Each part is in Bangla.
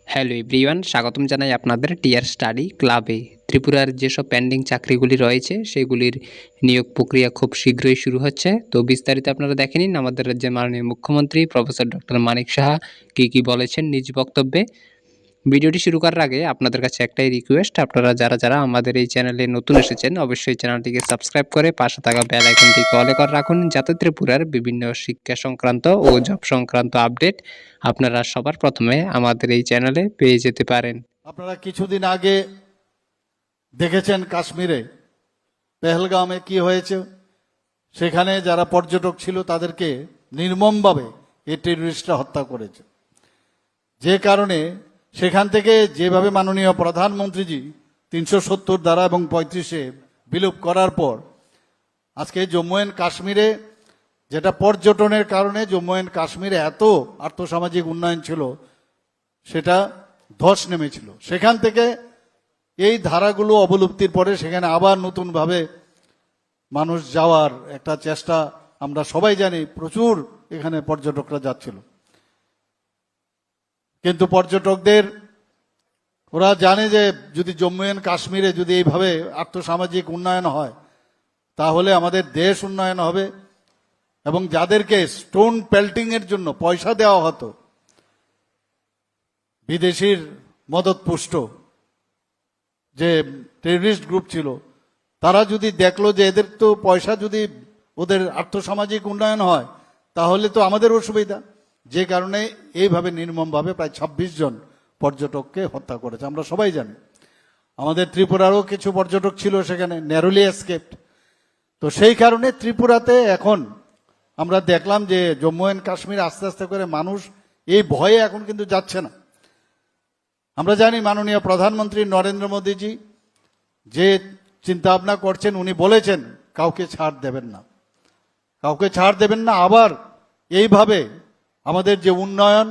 হ্যালো এভরিওয়ান, স্বাগতম জানাই আপনাদের টিয়ার স্টাডি ক্লাবে। ত্রিপুরার যেসব পেন্ডিং চাকরিগুলি রয়েছে সেগুলির নিয়োগ প্রক্রিয়া খুব শীঘ্রই শুরু হচ্ছে। তো বিস্তারিত আপনারা দেখে নিন আমাদের রাজ্যের মাননীয় মুখ্যমন্ত্রী প্রফেসর ডক্টর মানিক সাহা কী বলেছেন নিজ বক্তব্যে। ভিডিওটি শুরু করার আগে আপনাদের কাছে একটাই রিকোয়েস্ট, আপনারা যারা আমাদের এই চ্যানেলে নতুন এসেছেন অবশ্যই চ্যানেলটিকে সাবস্ক্রাইব করে পাশে থাকা বেল আইকনটিকে অলে করে রাখুন, যাতে ত্রিপুরার বিভিন্ন শিক্ষা সংক্রান্ত ও জব সংক্রান্ত আপডেট আপনারা সবার প্রথমে আমাদের এই চ্যানেলে পেয়ে যেতে পারেন। আপনারা কিছুদিন আগে দেখেছেন কাশ্মীরে পেহেলগামে কি হয়েছে। সেখানে যারা পর্যটক ছিল তাদেরকে নির্মমভাবে এই টেররিস্টরা হত্যা করেছে। যে কারণে সেখান থেকে যেভাবে মাননীয় প্রধানমন্ত্রীজি 370 ধারা এবং 35-এ বিলোপ করার পর আজকে জম্মু অ্যান্ড কাশ্মীরে যেটা পর্যটনের কারণে জম্মু অ্যান্ড কাশ্মীরে এত আর্থসামাজিক উন্নয়ন ছিল সেটা ধস নেমেছিল। সেখান থেকে এই ধারাগুলো অবলুপ্তির পরে সেখানে আবার নতুনভাবে মানুষ যাওয়ার একটা চেষ্টা আমরা সবাই জানি। প্রচুর এখানে পর্যটকরা যাচ্ছিল, কিন্তু পর্যটকদের ওরা জানে যে যদি জম্মু অ্যান্ড কাশ্মীরে যদি এইভাবে আর্থসামাজিক উন্নয়ন হয় তাহলে আমাদের দেশ উন্নয়ন হবে। এবং যাদেরকে স্টোন পেল্টিং এর জন্য পয়সা দেওয়া হতো বিদেশির মদতপুষ্ট যে টেররিস্ট গ্রুপ ছিল, তারা যদি দেখলো যে এদের তো পয়সা যদি ওদের আর্থসামাজিক উন্নয়ন হয় তাহলে তো আমাদের অসুবিধা, যে কারণে এইভাবে নির্মমভাবে প্রায় 26 জন পর্যটককে হত্যা করেছে। আমরা সবাই জানি আমাদের ত্রিপুরারও কিছু পর্যটক ছিল সেখানে, ন্যারোলি এসকেপড। তো সেই কারণে ত্রিপুরাতে এখন আমরা দেখলাম যে জম্মু অ্যান্ড কাশ্মীর আস্তে আস্তে করে মানুষ এই ভয়ে এখন কিন্তু যাচ্ছে না। আমরা জানি মাননীয় প্রধানমন্ত্রী নরেন্দ্র মোদীজি যে চিন্তা ভাবনা করছেন, উনি বলেছেন কাউকে ছাড় দেবেন না, কাউকে ছাড় দেবেন না। আবার এইভাবে আমাদের যে উন্নয়ন,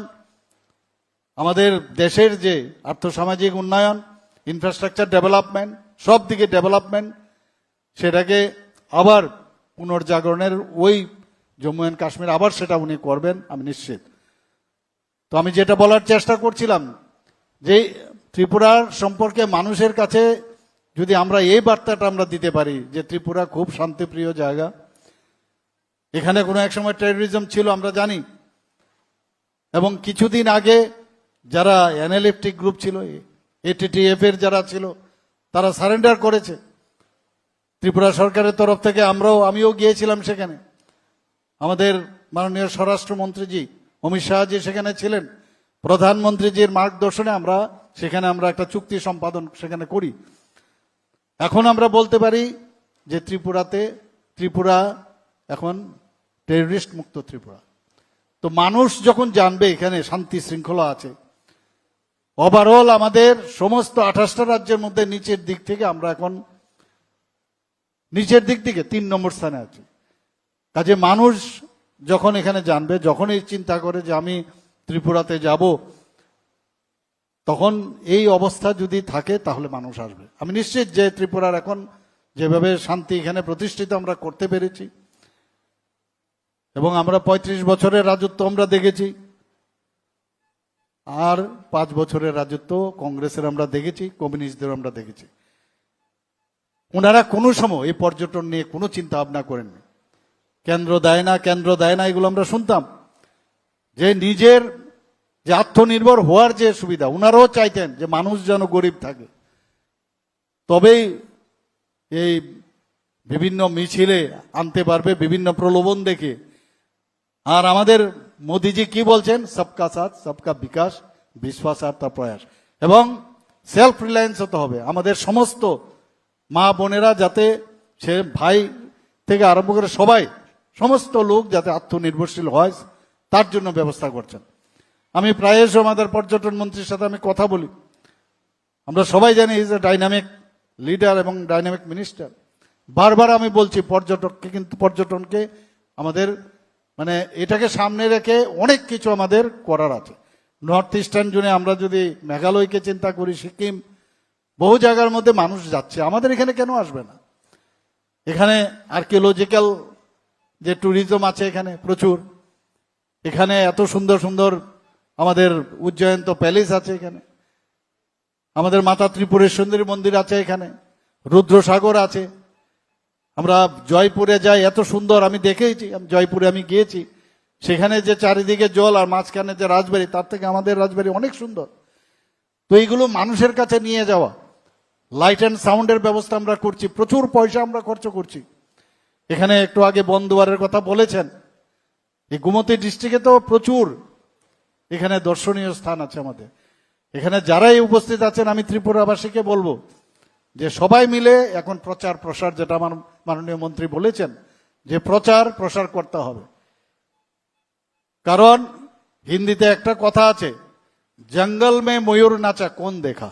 আমাদের দেশের যে আর্থসামাজিক উন্নয়ন, ইনফ্রাস্ট্রাকচার ডেভেলপমেন্ট, সব দিকে ডেভেলপমেন্ট, সেটাকে আবার পুনর্জাগরণের ওই জম্মু অ্যান্ড কাশ্মীর আবার সেটা উনি করবেন আমি নিশ্চিত। তো আমি যেটা বলার চেষ্টা করছিলাম যে ত্রিপুরার সম্পর্কে মানুষের কাছে যদি আমরা এই বার্তাটা আমরা দিতে পারি যে ত্রিপুরা খুব শান্তিপ্রিয় জায়গা, এখানে কোনো এক সময় টেররিজম ছিল আমরা জানি, এবং কিছুদিন আগে যারা এনএলএফটি গ্রুপ ছিল, এটিটিএফ এর যারা ছিল, তারা সারেন্ডার করেছে ত্রিপুরা সরকারের তরফ থেকে। আমিও গিয়েছিলাম সেখানে, আমাদের মাননীয় স্বরাষ্ট্রমন্ত্রীজি অমিত শাহজি সেখানে ছিলেন, প্রধানমন্ত্রীজির মার্গদর্শনে আমরা সেখানে একটা চুক্তি সম্পাদন সেখানে করি। এখন আমরা বলতে পারি যে ত্রিপুরা এখন টেররিস্ট মুক্ত ত্রিপুরা। তো মানুষ যখন জানবে এখানে শান্তি শৃঙ্খলা আছে, ওভারঅল আমাদের সমস্ত 28টা রাজ্যের মধ্যে নিচের দিক থেকে আমরা এখন নিচের দিক থেকে 3 নম্বর স্থানে আছি। কাজে মানুষ যখন এখানে জানবে, যখনই চিন্তা করে যে আমি ত্রিপুরাতে যাব, তখন এই অবস্থা যদি থাকে তাহলে মানুষ আসবে। আমি নিশ্চিত যে ত্রিপুরার এখন যেভাবে শান্তি এখানে প্রতিষ্ঠিত আমরা করতে পেরেছি, এবং আমরা 35 বছরের রাজত্ব আমরা দেখেছি, আর 5 বছরের রাজত্ব কংগ্রেসের আমরা দেখেছি, কমিউনিস্টদের আমরা দেখেছি। ওনারা কোনো সময় এই পর্যটন নিয়ে কোনো চিন্তা ভাবনা করেননি। কেন্দ্র দেয় না এগুলো আমরা শুনতাম। যে নিজের যে আত্মনির্ভর হওয়ার যে সুবিধা, ওনারাও চাইতেন যে মানুষ যেন গরিব থাকে, তবেই এই বিভিন্ন মিছিলে আনতে পারবে, বিভিন্ন প্রলোভন দেখে। আর আমাদের মোদিজি কি বলছেন, সবকা সাথ সবকা বিকাশ, বিশ্বাসার্থ প্রয়াস, এবং সেলফ রিলায়েন্স হতে হবে। আমাদের সমস্ত মা বোনেরা যাতে, সে ভাই থেকে আরম্ভ করে সবাই, সমস্ত লোক যাতে আত্মনির্ভরশীল হয় তার জন্য ব্যবস্থা করছেন। আমি প্রায়শই আমাদের পর্যটন মন্ত্রীর সাথে আমি কথা বলি, আমরা সবাই জানি ইজ এ ডাইনামিক লিডার এবং ডাইনামিক মিনিস্টার। বারবার আমি বলছি পর্যটনকে আমাদের এটাকে সামনে রেখে অনেক কিছু আমাদের করার আছে। নর্থ ইস্টার্ন জোনে আমরা যদি মেঘালয়কে চিন্তা করি, সিকিম, বহু জায়গার মধ্যে মানুষ যাচ্ছে, আমাদের এখানে কেন আসবে না? এখানে আর্কিওলজিক্যাল যে ট্যুরিজম আছে এখানে প্রচুর, এখানে এত সুন্দর সুন্দর আমাদের উজ্জয়ন্ত প্যালেস আছে এখানে, আমাদের মাতা ত্রিপুরেশ্বরী মন্দির আছে এখানে, রুদ্রসাগর আছে। আমরা জয়পুরে যাই, এত সুন্দর, আমি দেখেছি, জয়পুরে আমি গিয়েছি, সেখানে যে চারিদিকে জল আর মাঝখানে যে রাজবাড়ি, তার থেকে আমাদের রাজবাড়ি অনেক সুন্দর। তো এইগুলো মানুষের কাছে নিয়ে যাওয়া, লাইট অ্যান্ড সাউন্ডের ব্যবস্থা আমরা করছি, প্রচুর পয়সা আমরা খরচ করছি। এখানে একটু আগে বনদুয়ারের কথা বলেছেন, এই গোমতী ডিস্ট্রিক্টে তো প্রচুর এখানে দর্শনীয় স্থান আছে আমাদের। এখানে যারাই উপস্থিত আছেন, আমি ত্রিপুরাবাসীকে বলবো যে সবাই মিলে এখন প্রচার প্রসার, যেটা আমার মাননীয় মন্ত্রী বলেছেন, যে প্রচার প্রসার করতে হবে। কারণ হিন্দিতে একটা কথা আছে, জঙ্গল মে ময়ূর নাচা কোন দেখা,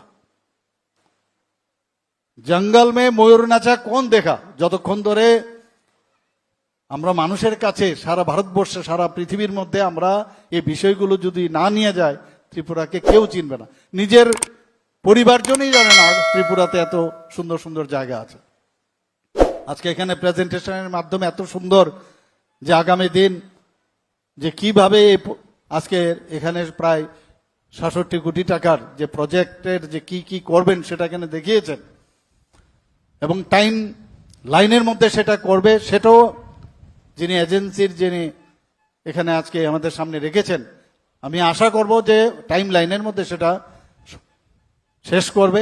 জঙ্গল মে ময়ূর নাচা কোন দেখা। যতক্ষণ ধরে আমরা মানুষের কাছে, সারা ভারতবর্ষে, সারা পৃথিবীর মধ্যে আমরা এই বিষয়গুলো যদি না নিয়ে যাই, ত্রিপুরাকে কেউ চিনবে না। নিজের পরিবারজনই জানে না ত্রিপুরাতে এত সুন্দর সুন্দর জায়গা আছে। আজকে এখানে প্রেজেন্টেশনের মাধ্যমে এত সুন্দর যে আগামী দিন যে কিভাবে আজকে এখানে প্রায় ৬৭ কোটি টাকার যে প্রজেক্টের যে কি কি করবেন সেটা এখানে দেখিয়েছেন, এবং টাইম লাইনের মধ্যে সেটা করবে, সেটাও যিনি এজেন্সির যিনি এখানে আজকে আমাদের সামনে রেখেছেন, আমি আশা করব যে টাইম লাইনের মধ্যে সেটা শেষ করবে।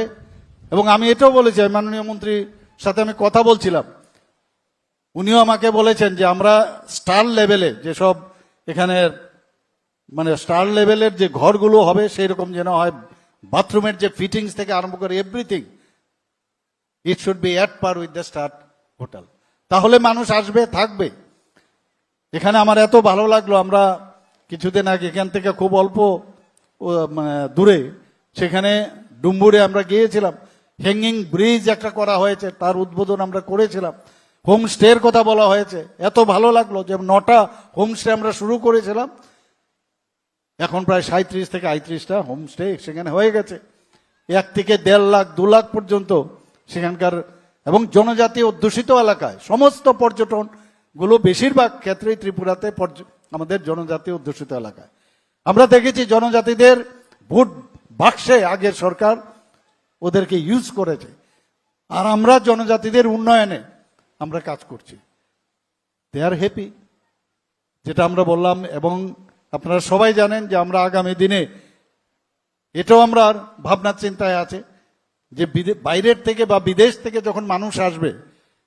এবং আমি এটাও বলেছি, মাননীয় মন্ত্রীর সাথে আমি কথা বলছিলাম, উনিও আমাকে বলেছেন যে আমরা স্টার লেভেলে যেসব এখানে মানে স্টার লেভেলের যে ঘরগুলো হবে সেই রকম যেন হয়, বাথরুমের যে ফিটিংস থেকে আরম্ভ করে everything, it should be at per with the star hotel. তাহলে মানুষ আসবে, থাকবে। এখানে আমার এত ভালো লাগলো, আমরা কিছুদিন আগে এখান থেকে খুব অল্প দূরে, সেখানে ডুম্বুরে আমরা গিয়েছিলাম, হ্যাঙ্গিং ব্রিজ একটা করা হয়েছে, তার উদ্বোধন আমরা করেছিলাম। হোমস্টের কথা বলা হয়েছে, এত ভালো লাগলো যে 9টা হোমস্টে আমরা শুরু করেছিলাম, এখন প্রায় 37 থেকে 38টা হোমস্টে সেখানে হয়ে গেছে। 1 থেকে 1.5 লাখ 2 লাখ পর্যন্ত সেখানকার, এবং জনজাতি অধ্যুষিত এলাকায় সমস্ত পর্যটন গুলো বেশিরভাগ ক্ষেত্রেই ত্রিপুরাতে আমাদের জনজাতি অধ্যুষিত এলাকায়। আমরা দেখেছি জনজাতিদের ভোট বাক্সে আগের সরকার ওদেরকে ইউজ করেছে, আর আমরা জনজাতিদের উন্নয়নে আমরা কাজ করছি। দে আর হ্যাপি, যেটা আমরা বললাম। এবং আপনারা সবাই জানেন যে আমরা আগামী দিনে এটাও আমরা ভাবনার চিন্তায় আছে যে বাইরের থেকে বা বিদেশ থেকে যখন মানুষ আসবে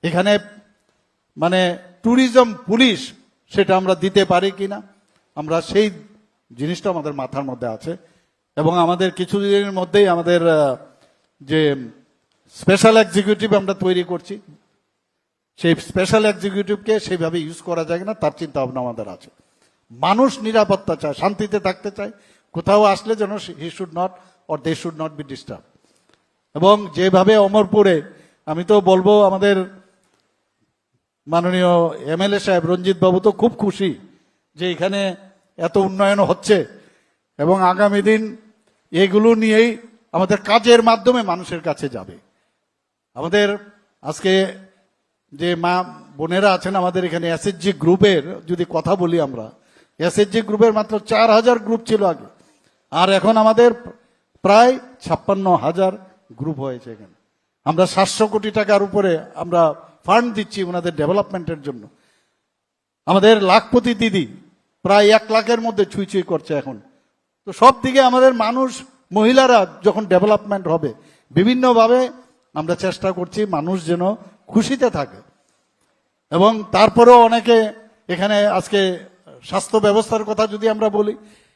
এখানে, মানে ট্যুরিজম পুলিশ সেটা আমরা দিতে পারি কিনা, আমরা সেই জিনিসটা আমাদের মাথার মধ্যে আছে। এবং আমাদের কিছুদিনের মধ্যেই আমাদের যে স্পেশাল এক্সিকিউটিভ আমরা তৈরি করছি, সেই স্পেশাল এক্সিকিউটিভকে সেইভাবে ইউজ করা যায় না তার চিন্তা ভাবনা আমাদের আছে। মানুষ নিরাপত্তা চায়, শান্তিতে থাকতে চায়, কোথাও আসলে যেন he should not or they should not be disturb. এবং যেভাবে অমরপুরে, আমি তো বলবো আমাদের মাননীয় এমএলএ সাহেব রঞ্জিত বাবু তো খুব খুশি যে এখানে এত উন্নয়ন হচ্ছে, এবং আগামী দিন এগুলো নিয়েই আমাদের কাজের মাধ্যমে মানুষের কাছে যাবে। আমাদের আজকে যে মা বোনেরা আছেন আমাদের এখানে, এসএসজি গ্রুপের যদি কথা বলি, আমরা এসএসজি গ্রুপের মাত্র 4000 গ্রুপ ছিল আগে, আর এখন আমাদের প্রায় 56,000 গ্রুপ হয়েছে এখানে। আমরা 700 কোটি টাকার উপরে আমরা ফান্ড দিচ্ছি ওনাদের ডেভেলপমেন্টের জন্য। আমাদের লাখপতি দিদি প্রায় 1 লাখের মধ্যে ছুঁই ছুঁই করছে এখন। তো সব দিকে আমাদের মানুষ, মহিলারা যখন ডেভেলপমেন্ট হবে, বিভিন্নভাবে আমরা চেষ্টা করছি মানুষ যেন খুশিতে থাকে। এবং তারপরেও অনেকে এখানে আজকে স্বাস্থ্য ব্যবস্থার কথা যদি আমরা বলি,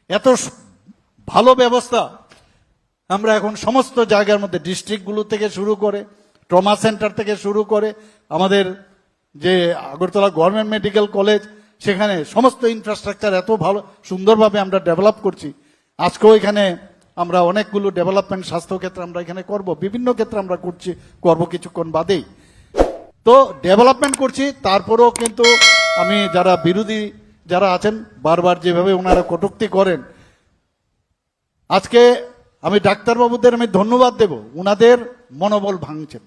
এত ভালো ব্যবস্থা আমরা এখন সমস্ত জায়গার মধ্যে, ডিস্ট্রিক্টগুলো থেকে শুরু করে, ট্রমা সেন্টার থেকে শুরু করে, আমাদের যে আগরতলা গভর্নমেন্ট মেডিকেল কলেজ, সেখানে সমস্ত ইনফ্রাস্ট্রাকচার এত ভালো সুন্দরভাবে আমরা ডেভেলপ করছি। আজকেও এখানে আমরা অনেকগুলো ডেভেলপমেন্ট স্বাস্থ্যক্ষেত্রে আমরা এখানে করব, বিভিন্ন ক্ষেত্রে আমরা করব কিছুক্ষণ বাদেই। তো ডেভেলপমেন্ট করছি, তারপরেও কিন্তু আমি যারা বিরোধী যারা আছেন বারবার যেভাবে ওনারা কটূক্তি করেন, আজকে আমি ডাক্তারবাবুদের আমি ধন্যবাদ দেব, ওনাদের মনোবল ভাঙছেন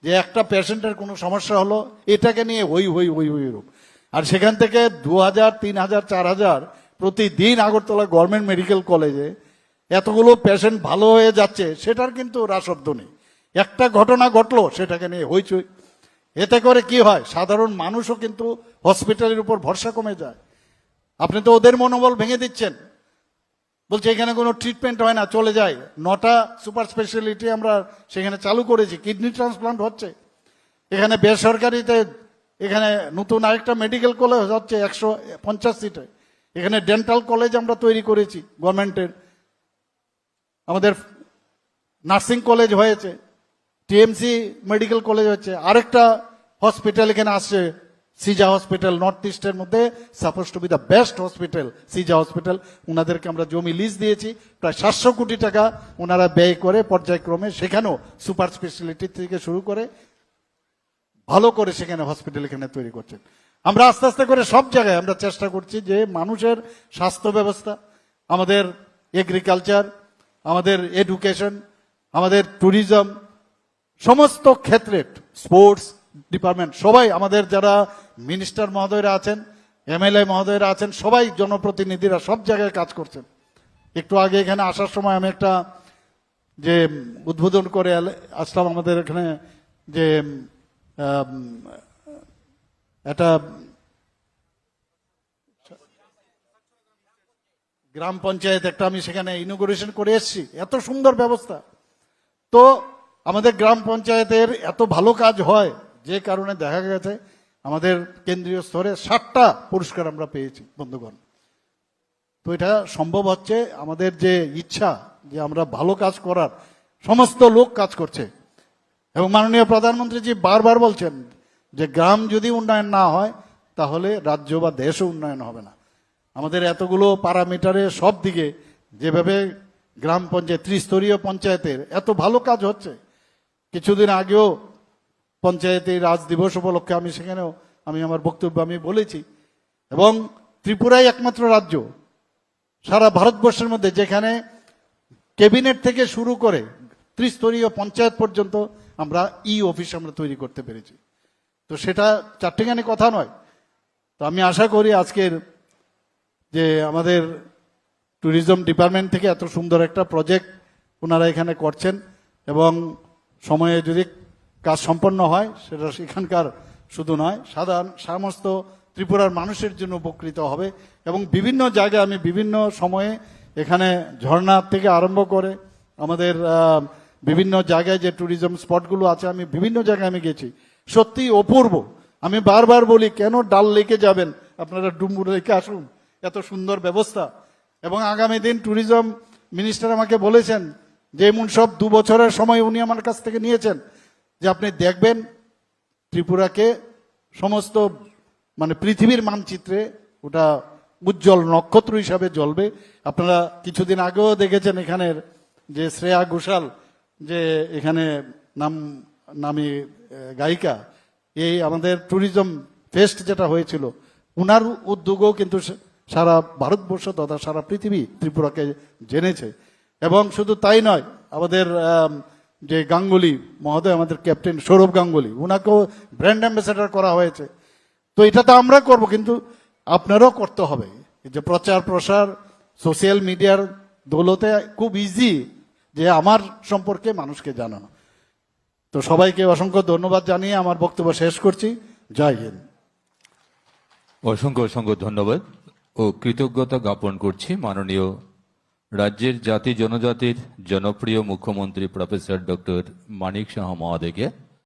যে একটা পেশেন্টের কোনো সমস্যা হলো এটাকে নিয়ে হই হই হই হই রূপ, আর সেখান থেকে 2000, 3000, 4000 প্রতিদিন আগরতলা গভর্নমেন্ট মেডিকেল কলেজে এতগুলো পেশেন্ট ভালো হয়ে যাচ্ছে, সেটার কিন্তু রাশব্দ নেই। একটা ঘটনা ঘটলো সেটাকে নিয়ে হইচই। এতে করে কি হয়, সাধারণ মানুষও কিন্তু হসপিটালের উপর ভরসা কমে যায়। আপনি তো ওদের মনোবল ভেঙে দিচ্ছেন, বলছে এখানে কোনো ট্রিটমেন্ট হয় না, চলে যায়। 9টা সুপার স্পেশালিটি আমরা সেখানে চালু করেছি, কিডনি ট্রান্সপ্লান্ট হচ্ছে। এখানে বেসরকারিতে এখানে নতুন আরেকটা মেডিকেল কলেজ হচ্ছে 150 সিটে। এখানে ডেন্টাল কলেজ আমরা তৈরি করেছি গভর্নমেন্টের। আমাদের নার্সিং কলেজ হয়েছে, টিএমসি মেডিকেল কলেজ হচ্ছে। আরেকটা হসপিটাল এখানে আসছে, সিজা হসপিটাল, নর্থ ইস্টের মধ্যে suppose two B the best hospital, সিজা হসপিটাল। ওনাদেরকে আমরা জমি লিজ দিয়েছি, প্রায় 700 কোটি টাকা ওনারা ব্যয় করে পর্যায়ক্রমে সেখানেও সুপার স্পেশালিটি থেকে শুরু করে ভালো করে সেখানে হসপিটাল এখানে তৈরি করছেন। আমরা আস্তে আস্তে করে সব জায়গায় আমরা চেষ্টা করছি যে মানুষের স্বাস্থ্য ব্যবস্থা, আমাদের এগ্রিকালচার, আমাদের এডুকেশন, আমাদের ট্যুরিজম, সমস্ত ক্ষেত্রে, স্পোর্টস ডিপার্টমেন্ট, সবাই আমাদের যারা মিনিস্টার মহোদয়রা আছেন, এমএলএ মহোদয়রা আছেন, সবাই জনপ্রতিনিধিরা সব জায়গায় কাজ করছেন। একটু আগে এখানে আসার সময় আমি একটা যে উদ্বোধন করে আসলাম, আমাদের এখানে যে একটা গ্রাম পঞ্চায়েত একটা আমি সেখানে ইনোগ্রেশন করে এসেছি, এত সুন্দর ব্যবস্থা। তো আমাদের গ্রাম পঞ্চায়েতের এত ভালো কাজ হয় যে কারণে দেখা গেছে আমাদের কেন্দ্রীয় স্তরে 7টা পুরস্কার আমরা পেয়েছি বন্ধুগণ। তো এটা সম্ভব হচ্ছে আমাদের যে ইচ্ছা যে আমরা ভালো কাজ করার, সমস্ত লোক কাজ করছে। এবং মাননীয় প্রধানমন্ত্রীজি বারবার বলছেন যে গ্রাম যদি উন্নয়ন না হয় তাহলে রাজ্য বা দেশও উন্নয়ন হবে না। আমাদের এতগুলো প্যারামিটারে সব দিকে যেভাবে গ্রাম পঞ্চায়েত, ত্রিস্তরীয় পঞ্চায়েতের এত ভালো কাজ হচ্ছে। কিছুদিন আগেও পঞ্চায়েতে রাজ দিবস উপলক্ষে আমি সেখানেও আমি আমার বক্তব্য আমি বলেছি। এবং ত্রিপুরাই একমাত্র রাজ্য সারা ভারতবর্ষের মধ্যে যেখানে ক্যাবিনেট থেকে শুরু করে ত্রিস্তরীয় পঞ্চায়েত পর্যন্ত আমরা অফিস আমরা তৈরি করতে পেরেছি। তো সেটা চারটেখানি কথা নয়। তো আমি আশা করি আজকের যে আমাদের ট্যুরিজম ডিপার্টমেন্ট থেকে এত সুন্দর একটা প্রজেক্ট ওনারা এখানে করছেন এবং সময়ে যদি কাজ সম্পন্ন হয় সেটা সেখানকার শুধু নয়, সাধারণ সমস্ত ত্রিপুরার মানুষের জন্য উপকৃত হবে। এবং বিভিন্ন জায়গায় আমি বিভিন্ন সময়ে এখানে ঝর্ণা থেকে আরম্ভ করে আমাদের বিভিন্ন জায়গায় যে ট্যুরিজম স্পটগুলো আছে, আমি বিভিন্ন জায়গায় আমি গেছি, সত্যি অপূর্ব। আমি বারবার বলি কেন ডাল লেকে যাবেন, আপনারা ডুমুর লেকে আসুন, এত সুন্দর ব্যবস্থা। এবং আগামী দিন ট্যুরিজম মিনিস্টার আমাকে বলেছেন যে এমন সব 2 বছরের সময় উনি আমার কাছ থেকে নিয়েছেন যে আপনি দেখবেন ত্রিপুরাকে সমস্ত মানে পৃথিবীর মানচিত্রে ওটা উজ্জ্বল নক্ষত্র হিসাবে জ্বলবে। আপনারা কিছুদিন আগেও দেখেছেন এখানের যে শ্রেয়া ঘোষাল যে এখানে নামি গায়িকা, এই আমাদের ট্যুরিজম ফেস্ট যেটা হয়েছিল উনার উদ্যোগও কিন্তু সারা ভারতবর্ষ তথা সারা পৃথিবী ত্রিপুরাকে জেনেছে। এবং শুধু তাই নয়, আমাদের যে গাঙ্গুলি মহোদয়, আমাদের ক্যাপ্টেন সৌরভ গাঙ্গুলি, উনাকেও ব্র্যান্ড অ্যাম্বাসেডর করা হয়েছে। তো এটা তো আমরা করব, কিন্তু আপনারাও করতে হবে। এই যে প্রচার প্রসার সোশ্যাল মিডিয়ার দৌলতে খুব ইজি যে আমার সম্পর্কে মানুষকে জানানো। তো সবাইকে অসংখ্য ধন্যবাদ জানিয়ে আমার বক্তব্য শেষ করছি। জয় হিন্দ। অসংখ্য অসংখ্য ধন্যবাদ ও কৃতজ্ঞতা জ্ঞাপন করছি মাননীয় রাজ্যের জাতি জনজাতির জনপ্রিয় মুখ্যমন্ত্রী প্রফেসর ডক্টর মানিক সাহা মহোদয়কে।